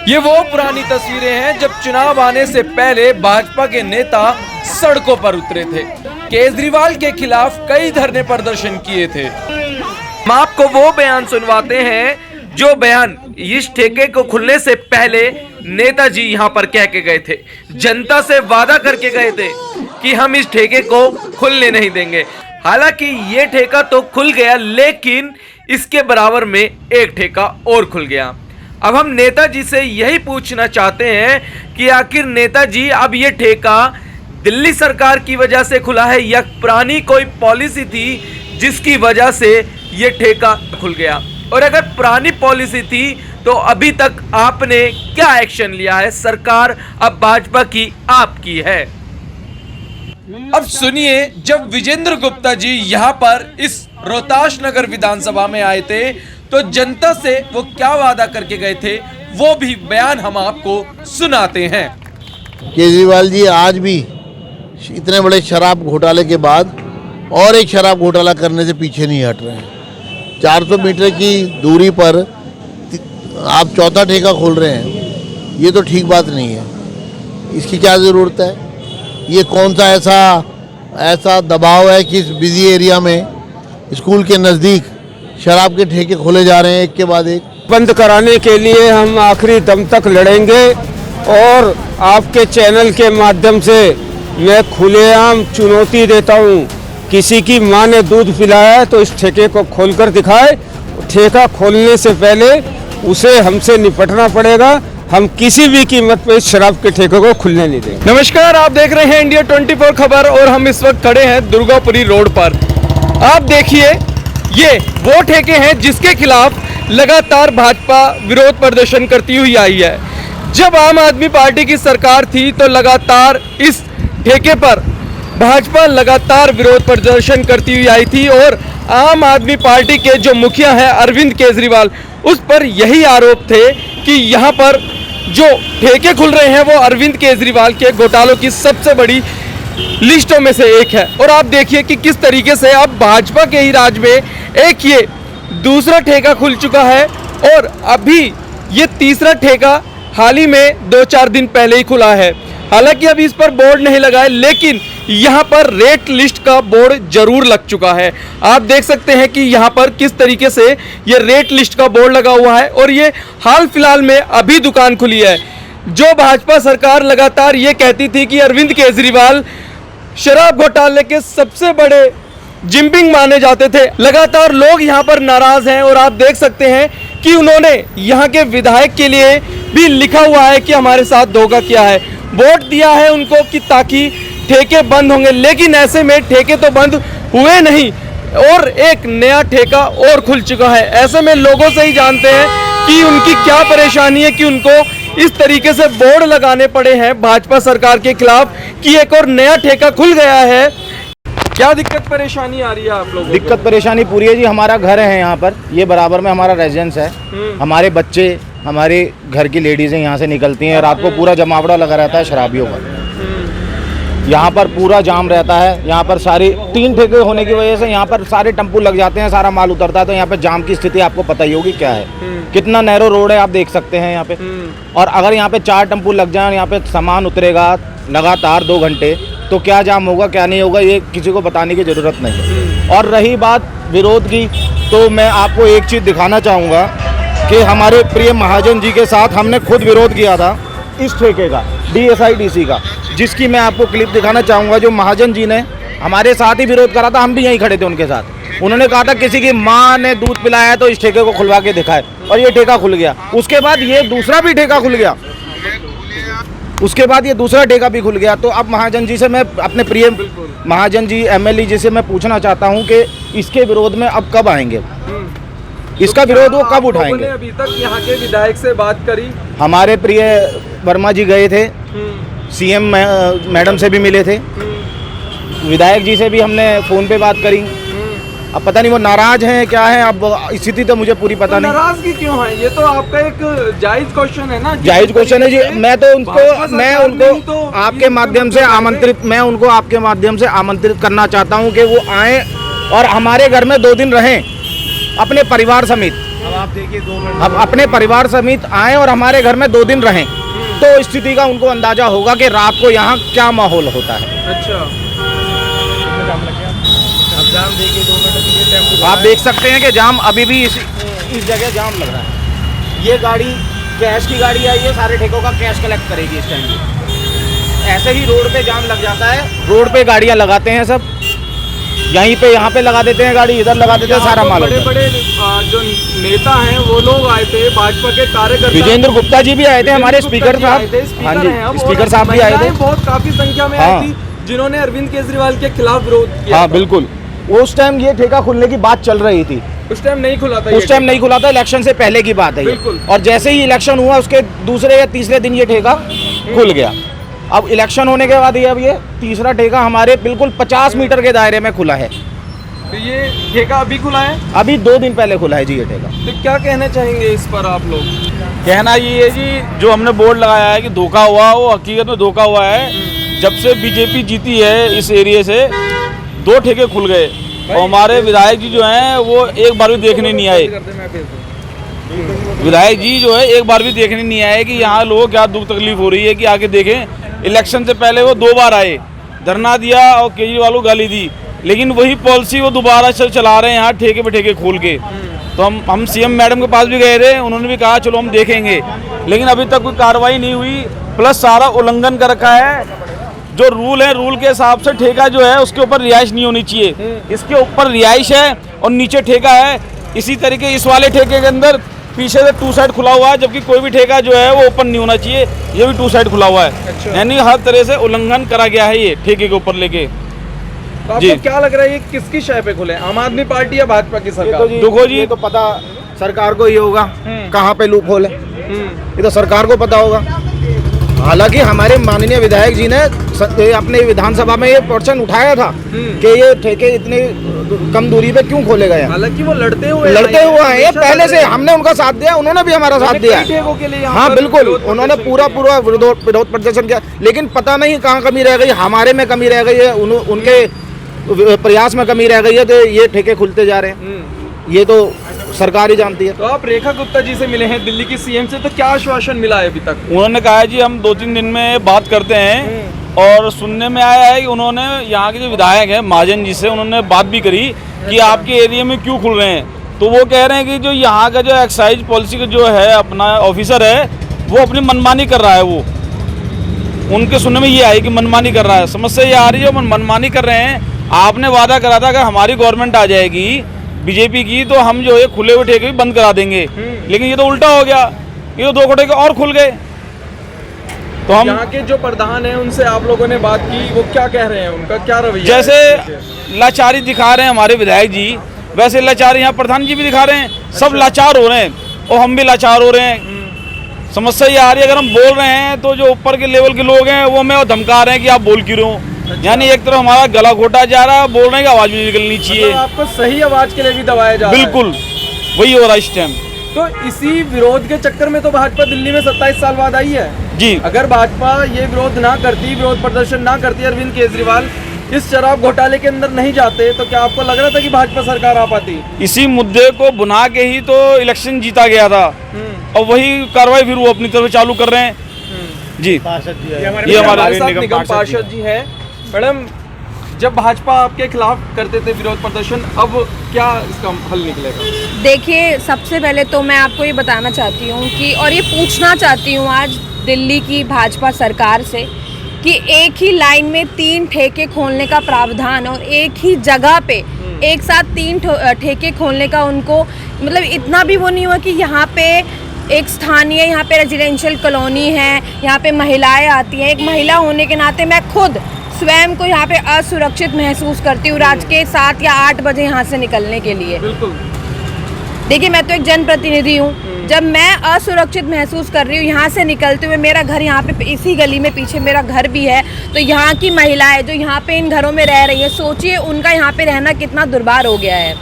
ये वो पुरानी तस्वीरें हैं जब चुनाव आने से पहले भाजपा के नेता सड़कों पर उतरे थे, केजरीवाल के खिलाफ कई धरने प्रदर्शन किए थे। हम आपको वो बयान सुनवाते हैं जो बयान इस ठेके को खुलने से पहले नेताजी यहाँ पर कह के गए थे। जनता से वादा करके गए थे कि हम इस ठेके को खुलने नहीं देंगे। हालांकि ये ठेका तो खुल गया, लेकिन इसके बराबर में एक ठेका और खुल गया। अब हम नेताजी से यही पूछना चाहते हैं कि आखिर नेताजी अब ये ठेका दिल्ली सरकार की वजह से खुला है या पुरानी कोई पॉलिसी थी जिसकी वजह से ये ठेका खुल गया, और अगर पुरानी पॉलिसी थी तो अभी तक आपने क्या एक्शन लिया है? सरकार अब भाजपा की आपकी है। अब सुनिए, जब विजेंद्र गुप्ता जी यहाँ पर इस रोहतास नगर विधानसभा में आए थे तो जनता से वो क्या वादा करके गए थे, वो भी बयान हम आपको सुनाते हैं। केजरीवाल जी आज भी इतने बड़े शराब घोटाले के बाद और एक शराब घोटाला करने से पीछे नहीं हट रहे हैं। 400 मीटर की दूरी पर आप चौथा ठेका खोल रहे हैं, ये तो ठीक बात नहीं है। इसकी क्या ज़रूरत है? ये कौन सा ऐसा दबाव है कि इस बिजी एरिया में स्कूल के नज़दीक शराब के ठेके खोले जा रहे हैं एक के बाद एक। बंद कराने के लिए हम आखिरी दम तक लड़ेंगे और आपके चैनल के माध्यम से मैं खुलेआम चुनौती देता हूं, किसी की मां ने दूध पिलाया है तो इस ठेके को खोलकर दिखाए। ठेका खोलने से पहले उसे हमसे निपटना पड़ेगा। हम किसी भी कीमत पे इस शराब के ठेके को खुलने नहीं देंगे। नमस्कार, आप देख रहे हैं इंडिया 24 खबर और हम इस वक्त खड़े हैं दुर्गापुरी रोड पर। आप देखिए, ये वो ठेके हैं जिसके खिलाफ लगातार भाजपा विरोध प्रदर्शन करती हुई आई है। जब आम आदमी पार्टी की सरकार थी तो लगातार इस ठेके पर भाजपा लगातार विरोध प्रदर्शन करती हुई आई थी और आम आदमी पार्टी के जो मुखिया हैं अरविंद केजरीवाल, उस पर यही आरोप थे कि यहाँ पर जो ठेके खुल रहे हैं वो अरविंद केजरीवाल के घोटालों की सबसे बड़ी लिस्टों में से एक है। और आप देखिए कि किस तरीके से अब भाजपा के ही राज में एक ये दूसरा ठेका खुल चुका है और अभी ये तीसरा ठेका हाल ही में 2-4 दिन पहले ही खुला है। हालांकि अभी इस पर बोर्ड नहीं लगा है, लेकिन यहाँ पर रेट लिस्ट का बोर्ड जरूर लग चुका है। आप देख सकते हैं कि यहाँ पर किस तरीके से ये रेट लिस्ट का बोर्ड लगा हुआ है और ये हाल फिलहाल में अभी दुकान खुली है। जो भाजपा सरकार लगातार ये कहती थी कि अरविंद केजरीवाल शराब घोटाले के सबसे बड़े जिम्बिंग माने जाते थे, लगातार लोग यहाँ पर नाराज हैं और आप देख सकते हैं कि उन्होंने यहाँ के विधायक के लिए भी लिखा हुआ है कि हमारे साथ धोखा किया है। वोट दिया है उनको कि ताकि ठेके बंद होंगे, लेकिन ऐसे में ठेके तो बंद हुए नहीं और एक नया ठेका और खुल चुका है। ऐसे में लोगों से ही जानते हैं कि उनकी क्या परेशानी है कि उनको इस तरीके से बोर्ड लगाने पड़े हैं भाजपा सरकार के खिलाफ कि एक और नया ठेका खुल गया है। क्या दिक्कत परेशानी आ रही है आप लोगों को? दिक्कत परेशानी पूरी है जी। हमारा घर है यहाँ पर, ये बराबर में हमारा रेजिडेंस है। हमारे बच्चे, हमारे घर की लेडीज़ें यहाँ से निकलती हैं। रात को पूरा जमावड़ा लगा रहता है शराबियों का। यहाँ पर पूरा जाम रहता है। यहाँ पर सारी 3 ठेके होने की वजह से यहाँ पर सारे टेम्पू लग जाते हैं, सारा माल उतरता है। तो यहाँ पर जाम की स्थिति आपको पता ही होगी क्या है, कितना नैरो रोड है, आप देख सकते हैं यहाँ पे। और अगर यहाँ पे 4 टेम्पू लग जाए, यहाँ पे सामान उतरेगा लगातार 2 घंटे, तो क्या जाम होगा क्या नहीं होगा ये किसी को बताने की ज़रूरत नहीं है। और रही बात विरोध की, तो मैं आपको एक चीज़ दिखाना चाहूँगा कि हमारे प्रिय महाजन जी के साथ हमने खुद विरोध किया था इस ठेके का, DSIDC का, जिसकी मैं आपको क्लिप दिखाना चाहूँगा। जो महाजन जी ने हमारे साथ ही विरोध करा था, हम भी यहीं खड़े थे उनके साथ। उन्होंने कहा था किसी की माँ ने दूध पिलाया है तो इस ठेके को खुलवा के दिखाए, और ये ठेका खुल गया। उसके बाद ये दूसरा भी ठेका खुल गया, उसके बाद ये दूसरा ठेका भी खुल गया। तो अब महाजन जी से मैं, अपने प्रिय महाजन जी MLE जी से मैं पूछना चाहता हूँ कि इसके विरोध में अब कब आएंगे, इसका विरोध वो कब उठाएंगे? अभी तक यहाँ के विधायक से बात करी? हमारे प्रिय वर्मा जी गए थे, CM मैडम से भी मिले थे, विधायक जी से भी हमने फ़ोन पे बात करी। अब पता नहीं वो नाराज हैं क्या है, अब स्थिति तो मुझे पूरी पता नहीं। नाराजगी क्यों है? ये तो आपका एक जायज क्वेश्चन है ना। जायज क्वेश्चन है जी। मैं उनको आपके माध्यम से आमंत्रित करना चाहता हूँ कि वो आए और हमारे घर में 2 दिन रहें अपने परिवार समेत। आप देखिए हम अपने परिवार समेत आए और हमारे घर में 2 दिन रहें तो स्थिति का उनको अंदाजा होगा कि रात को यहाँ क्या माहौल होता है। अच्छा, जाम देखिए 2 मिनट टेम्पो आप देख सकते हैं कि जाम अभी भी इस जगह जाम लग रहा है। ये गाड़ी कैश की गाड़ी आई है, सारे ठेकों का कैश कलेक्ट करेगी इस टाइम। ऐसे ही रोड पे जाम लग जाता है, रोड पे गाड़ियां लगाते हैं सब, यहीं पे यहाँ पे लगा देते हैं गाड़ी, इधर लगा देते हैं, सारा माल। बड़े बड़े जो नेता हैं वो लोग आए थे, भाजपा के कार्यकर्ता विजेंद्र गुप्ता जी भी आए थे, हमारे स्पीकर साहब। हाँ जी, स्पीकर साहब भी आए थे, बहुत काफी संख्या में आई थी जिन्होंने अरविंद केजरीवाल के खिलाफ विरोध किया। हाँ बिल्कुल, उस टाइम ये ठेका खुलने की बात चल रही थी, उस टाइम नहीं खुला था, उस टाइम नहीं खुला था, इलेक्शन से पहले की बात है ये। और जैसे ही इलेक्शन हुआ उसके दूसरे या तीसरे दिन ये ठेका खुल गया। अब इलेक्शन होने के बाद ये तीसरा ठेका हमारे बिल्कुल 50 मीटर के दायरे में खुला है। तो ये ठेका अभी खुला है? अभी 2 दिन पहले खुला है जी ये ठेका। तो क्या कहना चाहेंगे इस पर आप लोग? कहना ये है जी, जो हमने बोर्ड लगाया है कि धोखा हुआ, वो हकीकत में धोखा हुआ है। जब से बीजेपी जीती है इस एरिया से 2 ठेके खुल गए और हमारे विधायक जी जो हैं वो एक बार भी देखने नहीं आए। विधायक जी जो है एक बार भी देखने नहीं आए कि यहाँ लोगों को क्या दुख तकलीफ हो रही है, कि आके देखें। इलेक्शन से पहले वो 2 बार आए, धरना दिया और केजरीवाल को गाली दी, लेकिन वही पॉलिसी वो दोबारा से चला रहे हैं यहाँ ठेके पे ठेके खोल के। तो हम सीएम मैडम के पास भी गए थे, उन्होंने भी कहा चलो हम देखेंगे, लेकिन अभी तक कोई कार्रवाई नहीं हुई। प्लस सारा उल्लंघन कर रखा है, जो रूल है रूल के हिसाब से ठेका जो है उसके ऊपर रिहाइश नहीं होनी चाहिए, इसके ऊपर रिहाइश है और नीचे ठेका है। इसी तरीके इस वाले ठेके के अंदर पीछे से 2 साइड खुला हुआ है, जबकि कोई भी ठेका जो है वो ओपन नहीं होना चाहिए, ये भी 2 साइड खुला हुआ है। अच्छा। यानी हर तरह से उल्लंघन करा गया है ये ठेके के ऊपर लेके। तो आपको क्या लग रहा है ये किसकी शय पे खुले, आम आदमी पार्टी या भाजपा की सरकार? देखो जी, ये तो पता सरकार को ही होगा कहाँ पे लूप होल है, ये तो सरकार को पता होगा। हालांकि हमारे माननीय विधायक जी ने अपने विधानसभा में ये प्रश्न उठाया था कि ये ठेके इतने कम दूरी पे क्यों खोले गए। हालांकि वो लड़ते हुए हैं ये पहले से, हमने उनका साथ दिया, उन्होंने भी हमारा साथ दिया है। हाँ बिल्कुल, उन्होंने पूरा विरोध प्रदर्शन किया, लेकिन पता नहीं कहाँ कमी रह गई, हमारे में कमी रह गई है, उनके प्रयास में कमी रह गई है, तो ये ठेके खुलते जा रहे हैं, ये तो सरकार ही जानती है। तो आप रेखा गुप्ता जी से मिले हैं दिल्ली की सीएम से, तो क्या आश्वासन मिला है अभी तक? उन्होंने कहा है जी हम 2-3 दिन में बात करते हैं, और सुनने में आया है कि उन्होंने यहाँ के जो विधायक हैं महाजन जी से उन्होंने बात भी करी कि आपके एरिया में क्यों खुल रहे हैं। तो वो कह रहे हैं कि जो यहाँ का जो एक्साइज पॉलिसी का जो है अपना ऑफिसर है वो अपनी मनमानी कर रहा है। वो उनके सुनने में ये आई कि मनमानी कर रहा है। समस्या ये आ रही है मनमानी कर रहे हैं। आपने वादा करा था अगर हमारी गवर्नमेंट आ जाएगी बीजेपी की तो हम जो है खुले हुए ठेके भी बंद करा देंगे, लेकिन ये तो उल्टा हो गया, ये तो 2 ठेके और खुल गए। तो हम यहाँ के जो प्रधान हैं उनसे आप लोगों ने बात की, वो क्या कह रहे हैं, उनका क्या रवैया? जैसे लाचारी दिखा रहे हैं हमारे विधायक जी, वैसे लाचारी यहाँ प्रधान जी भी दिखा रहे हैं। सब लाचार हो रहे हैं और हम भी लाचार हो रहे हैं। समस्या ये आ रही है, अगर हम बोल रहे हैं तो जो ऊपर के लेवल के लोग हैं वो हमें धमका रहे हैं कि आप बोल क्यों रहे हो। यानी एक तरफ हमारा गला घोटा जा रहा है, बोल रहे हैं कि आवाज भी निकलनी चाहिए। मतलब आपको सही आवाज के लिए भी दबाया जा रहा है। बिल्कुल वही हो रहा है इस टाइम। तो इसी विरोध के चक्कर में तो भाजपा दिल्ली में 27 साल बाद आई है जी। अगर भाजपा ये विरोध ना करती, विरोध प्रदर्शन ना करती, अरविंद केजरीवाल इस शराब घोटाले के अंदर नहीं जाते, तो क्या आपको लग रहा था कि भाजपा सरकार आ पाती? इसी मुद्दे को बुना के ही तो इलेक्शन जीता गया था, और वही कार्रवाई फिर वो अपनी तरफ चालू कर रहे हैं जी। ये हमारे साथ निगम पार्षद जी है। मैडम, जब भाजपा आपके खिलाफ करते थे विरोध प्रदर्शन, अब क्या इसका हल निकलेगा? देखिए, सबसे पहले तो मैं आपको ये बताना चाहती हूँ कि, और ये पूछना चाहती हूँ आज दिल्ली की भाजपा सरकार से कि एक ही लाइन में 3 ठेके खोलने का प्रावधान और एक ही जगह पे एक साथ 3 ठेके खोलने का उनको मतलब इतना भी वो नहीं हुआ कि यहाँ पे एक स्थानीय यहाँ पे रेजिडेंशियल कॉलोनी है, यहाँ पे महिलाएं आती हैं। एक महिला होने के नाते मैं खुद स्वयं को यहाँ पे असुरक्षित महसूस करती हूँ रात के 7 या 8 बजे यहाँ से निकलने के लिए। बिल्कुल। देखिए, मैं तो एक जनप्रतिनिधि हूँ। जब मैं असुरक्षित महसूस कर रही हूँ यहाँ से निकलते हुए, मेरा घर यहाँ पे इसी गली में पीछे मेरा घर भी है, तो यहाँ की महिलाएं जो यहाँ पे इन घरों में रह रही हैं, सोचिए उनका यहाँ पे रहना कितना दुर्भार हो गया है।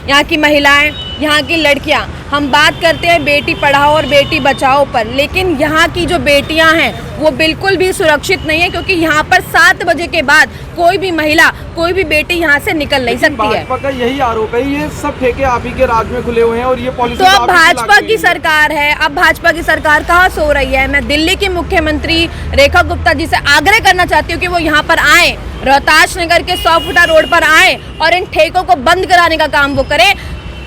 यहाँ की महिलाएं यहाँ की लड़कियाँ, हम बात करते हैं बेटी पढ़ाओ और बेटी बचाओ पर, लेकिन यहाँ की जो बेटियाँ हैं वो बिल्कुल भी सुरक्षित नहीं है, क्योंकि यहाँ पर 7 बजे के बाद कोई भी महिला, कोई भी बेटी यहाँ से निकल नहीं सकती है। भाजपा का यही आरोप है, ये सब ठेके आप ही के राज में खुले हुए हैं और ये पॉलिसी तो अब भाजपा की सरकार है, अब भाजपा की सरकार कहाँ सो रही है? मैं दिल्ली की मुख्यमंत्री रेखा गुप्ता जी से आग्रह करना चाहती हूँ कि वो यहाँ पर आए, रोहताश नगर के 100 फुटा रोड पर आए और इन ठेकों को बंद कराने का काम वो करें।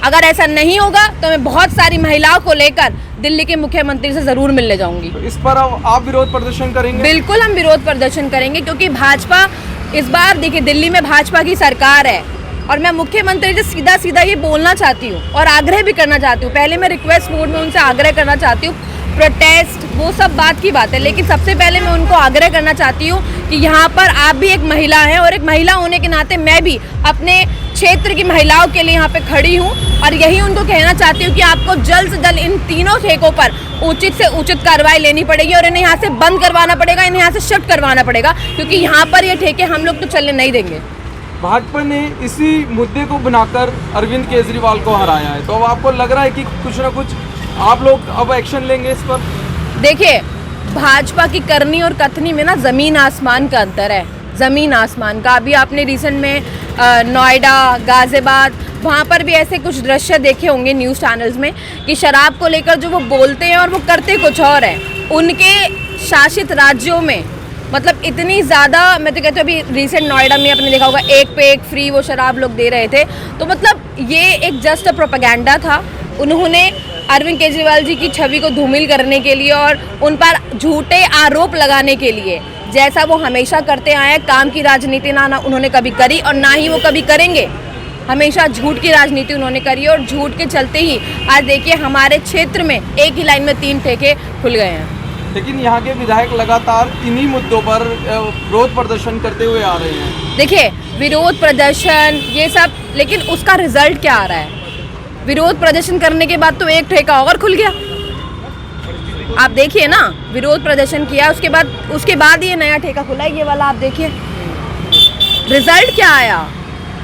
अगर ऐसा नहीं होगा तो मैं बहुत सारी महिलाओं को लेकर दिल्ली के मुख्यमंत्री से जरूर मिलने जाऊंगी। तो इस पर आप विरोध प्रदर्शन करेंगे? बिल्कुल हम विरोध प्रदर्शन करेंगे, क्योंकि भाजपा इस बार, देखिए दिल्ली में भाजपा की सरकार है और मैं मुख्यमंत्री से सीधा सीधा ये बोलना चाहती हूँ और आग्रह भी करना चाहती हूँ। पहले मैं रिक्वेस्ट मोड में उनसे आग्रह करना चाहती हूँ, प्रोटेस्ट वो सब बात की बात है, लेकिन सबसे पहले मैं उनको आग्रह करना चाहती हूँ कि यहाँ पर आप भी एक महिला हैं और एक महिला होने के नाते मैं भी अपने क्षेत्र की महिलाओं के लिए यहाँ पे खड़ी हूँ और यही उनको कहना चाहती हूँ कि आपको जल्द से जल्द इन तीनों ठेकों पर उचित से उचित कार्रवाई लेनी पड़ेगी और इन्हें यहाँ से बंद करवाना पड़ेगा, इन्हें यहाँ से शिफ्ट करवाना पड़ेगा, क्योंकि यहाँ पर ये ठेके हम लोग तो चलने नहीं देंगे। भाजपा ने इसी मुद्दे को बनाकर अरविंद केजरीवाल को हराया है, तो अब आपको लग रहा है कि कुछ ना कुछ आप लोग अब एक्शन लेंगे इस पर? देखिए, भाजपा की करनी और कथनी में ना ज़मीन आसमान का अंतर है, ज़मीन आसमान का। अभी आपने रिसेंट में नोएडा, गाज़ियाबाद, वहाँ पर भी ऐसे कुछ दृश्य देखे होंगे न्यूज़ चैनल्स में कि शराब को लेकर जो वो बोलते हैं और वो करते कुछ और हैं। उनके शासित राज्यों में मतलब इतनी ज़्यादा, मैं तो कहती हूँ अभी रिसेंट नोएडा में आपने देखा होगा, एक पे एक फ्री वो शराब लोग दे रहे थे। तो मतलब ये एक जस्ट प्रोपेगेंडा था। उन्होंने अरविंद केजरीवाल जी की छवि को धूमिल करने के लिए और उन पर झूठे आरोप लगाने के लिए, जैसा वो हमेशा करते आए, काम की राजनीति ना उन्होंने कभी करी और ना ही वो कभी करेंगे। हमेशा झूठ की राजनीति उन्होंने करी और झूठ के चलते ही आज देखिए हमारे क्षेत्र में एक ही लाइन में 3 ठेके खुल गए हैं। लेकिन यहाँ के विधायक लगातार इन्हीं मुद्दों पर विरोध प्रदर्शन करते हुए आ रहे हैं। देखिए, विरोध प्रदर्शन ये सब, लेकिन उसका रिजल्ट क्या आ रहा है? विरोध प्रदर्शन करने के बाद तो एक ठेका और खुल गया। आप देखिए ना, विरोध प्रदर्शन किया, उसके बाद ये नया ठेका खुला है, ये वाला आप देखिए। रिजल्ट क्या आया?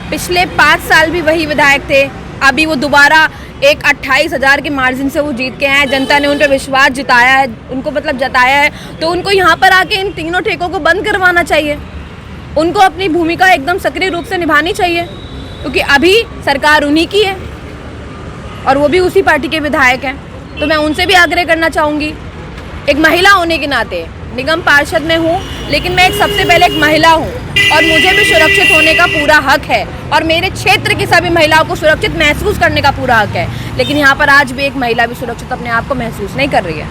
पिछले 5 साल भी वही विधायक थे, अभी वो दोबारा एक 28,000 के मार्जिन से वो जीत के आए हैं। जनता ने उन पर विश्वास जिताया है, उनको मतलब जताया है, तो उनको यहाँ पर आके इन तीनों ठेकों को बंद करवाना चाहिए। उनको अपनी भूमिका एकदम सक्रिय रूप से निभानी चाहिए, क्योंकि अभी सरकार उन्हीं की है और वो भी उसी पार्टी के विधायक हैं। तो मैं उनसे भी आग्रह करना चाहूँगी, एक महिला होने के नाते, निगम पार्षद में हूँ लेकिन मैं सबसे पहले एक महिला हूँ और मुझे भी सुरक्षित होने का पूरा हक है और मेरे क्षेत्र की सभी महिलाओं को सुरक्षित महसूस करने का पूरा हक है। लेकिन यहाँ पर आज भी एक महिला भी सुरक्षित अपने आप को महसूस नहीं कर रही है।